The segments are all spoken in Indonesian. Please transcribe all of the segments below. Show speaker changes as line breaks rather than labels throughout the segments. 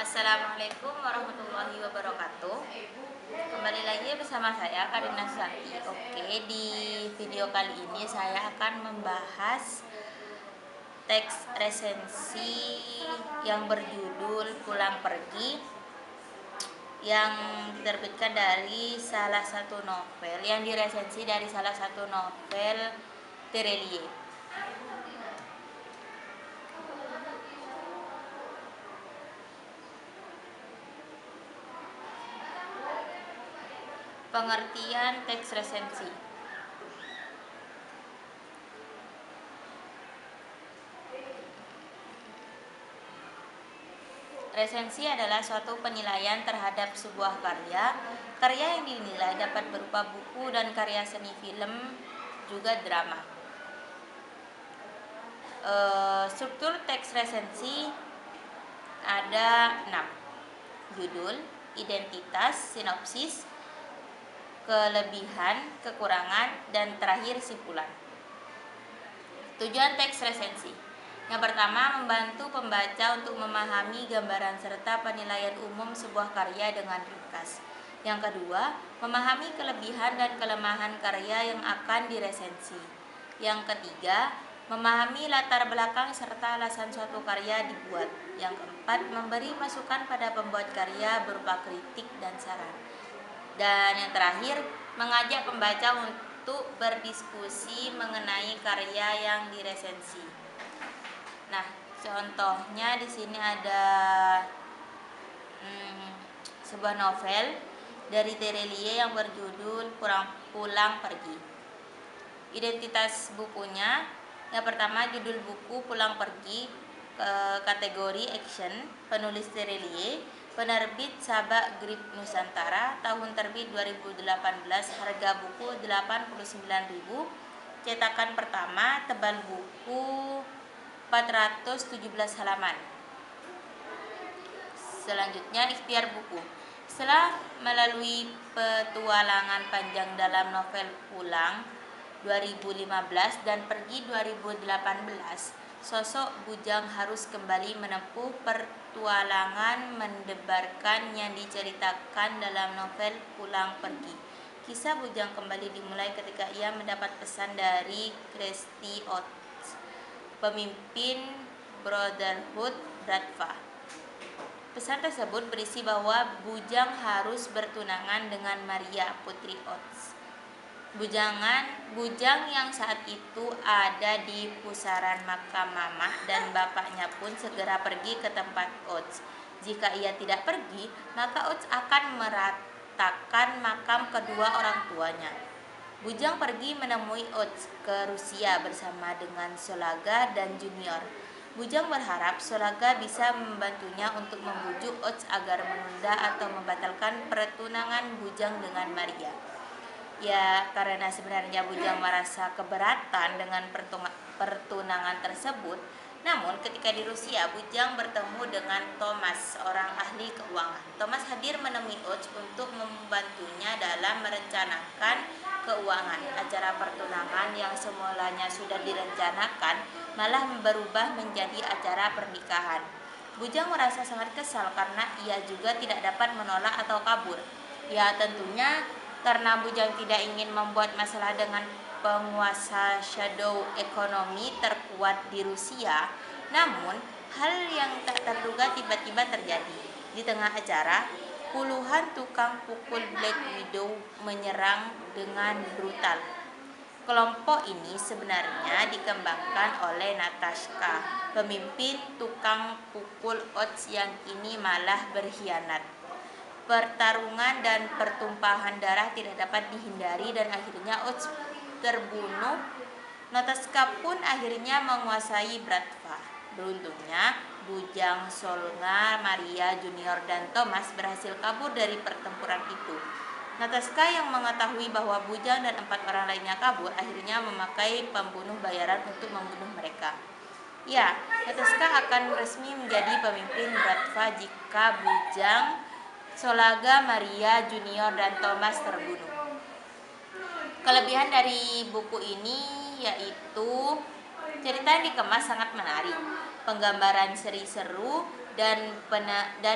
Assalamualaikum warahmatullahi wabarakatuh. Kembali lagi bersama saya Karina Susanti. Oke, di video kali ini saya akan membahas teks resensi yang berjudul Pulang Pergi yang diterbitkan dari salah satu novel yang diresensi dari salah satu novel Terelie. Pengertian teks resensi. Resensi adalah suatu penilaian terhadap sebuah karya. Karya yang dinilai dapat berupa buku dan karya seni, film, juga drama. Struktur teks resensi ada 6. Judul, identitas, sinopsis, kelebihan, kekurangan, dan terakhir simpulan. Tujuan teks resensi. Yang pertama, membantu pembaca untuk memahami gambaran serta penilaian umum sebuah karya dengan ringkas. Yang kedua, memahami kelebihan dan kelemahan karya yang akan diresensi. Yang ketiga, memahami latar belakang serta alasan suatu karya dibuat. Yang keempat, memberi masukan pada pembuat karya berupa kritik dan saran. Dan yang terakhir, mengajak pembaca untuk berdiskusi mengenai karya yang diresensi. Nah, contohnya di sini ada sebuah novel dari Terelie yang berjudul Pulang Pergi. Identitas bukunya, yang pertama judul buku Pulang Pergi, kategori action, penulis Terelie, penerbit Sabak Grip Nusantara, tahun terbit 2018, harga buku 89.000, cetakan pertama, tebal buku 417 halaman. Selanjutnya, ikhtiar buku. Setelah melalui petualangan panjang dalam novel Pulang 2015 dan Pergi 2018, sosok Bujang harus kembali menempuh petualangan mendebarkan yang diceritakan dalam novel Pulang Pergi. Kisah Bujang kembali dimulai ketika ia mendapat pesan dari Krusty Oats, pemimpin Brotherhood Bratva. Pesan tersebut berisi bahwa Bujang harus bertunangan dengan Maria, putri Oats. Bujang yang saat itu ada di pusaran makam Mamah dan bapaknya pun segera pergi ke tempat Oats. Jika ia tidak pergi, maka Oats akan meratakan makam kedua orang tuanya. Bujang pergi menemui Oats ke Rusia bersama dengan Solaga dan Junior. Bujang berharap Solaga bisa membantunya untuk membujuk Oats agar menunda atau membatalkan pertunangan Bujang dengan Maria. Ya, karena sebenarnya Bujang merasa keberatan dengan pertunangan tersebut. Namun ketika di Rusia, Bujang bertemu dengan Thomas, seorang ahli keuangan. Thomas hadir menemui Oats untuk membantunya dalam merencanakan keuangan. Acara pertunangan yang semulanya sudah direncanakan malah berubah menjadi acara pernikahan. Bujang merasa sangat kesal karena ia juga tidak dapat menolak atau kabur. Ya, tentunya karena Bujang tidak ingin membuat masalah dengan penguasa shadow ekonomi terkuat di Rusia. Namun, hal yang tak terduga tiba-tiba terjadi. Di tengah acara, puluhan tukang pukul Black Widow menyerang dengan brutal. Kelompok ini sebenarnya dikembangkan oleh Natasha, pemimpin tukang pukul Oats yang kini malah berkhianat. Pertarungan dan pertumpahan darah tidak dapat dihindari dan akhirnya Oats terbunuh. Natasha pun akhirnya menguasai Bratva. Beruntungnya, Bujang, Solga, Maria, Junior, dan Thomas berhasil kabur dari pertempuran itu. Natasha yang mengetahui bahwa Bujang dan 4 orang lainnya kabur, akhirnya memakai pembunuh bayaran untuk membunuh mereka. Ya, Natasha akan resmi menjadi pemimpin Bratva jika Bujang, Solaga, Maria, Junior, dan Thomas terbunuh. Kelebihan dari buku ini yaitu cerita yang dikemas sangat menarik. penggambaran seri seru dan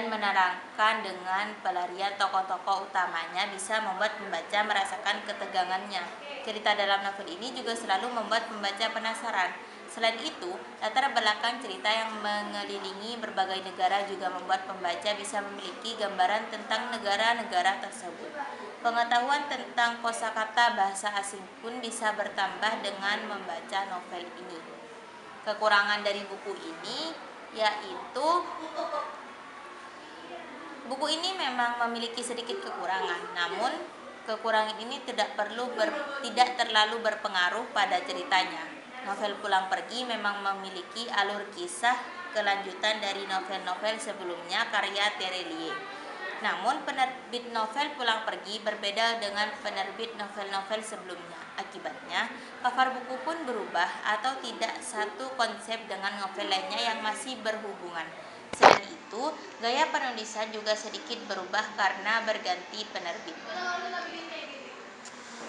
menerangkan dengan pelarian tokoh-tokoh utamanya bisa membuat pembaca merasakan ketegangannya. Cerita dalam novel ini juga selalu membuat pembaca penasaran. Selain itu, latar belakang cerita yang mengelilingi berbagai negara juga membuat pembaca bisa memiliki gambaran tentang negara-negara tersebut. Pengetahuan tentang kosakata bahasa asing pun bisa bertambah dengan membaca novel ini. Kekurangan dari buku ini yaitu buku ini memang memiliki sedikit kekurangan, namun kekurangan ini tidak terlalu berpengaruh pada ceritanya. Novel Pulang Pergi memang memiliki alur kisah kelanjutan dari novel-novel sebelumnya karya Terelie. Namun penerbit novel Pulang Pergi berbeda dengan penerbit novel-novel sebelumnya. Akibatnya, cover buku pun berubah atau tidak satu konsep dengan novel lainnya yang masih berhubungan. Selain itu, gaya penulisan juga sedikit berubah karena berganti penerbit.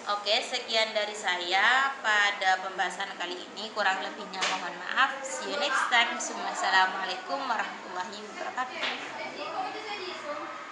Oke, sekian dari saya pada pembahasan kali ini. Kurang lebihnya mohon maaf. See you next time. Wassalamualaikum warahmatullahi wabarakatuh.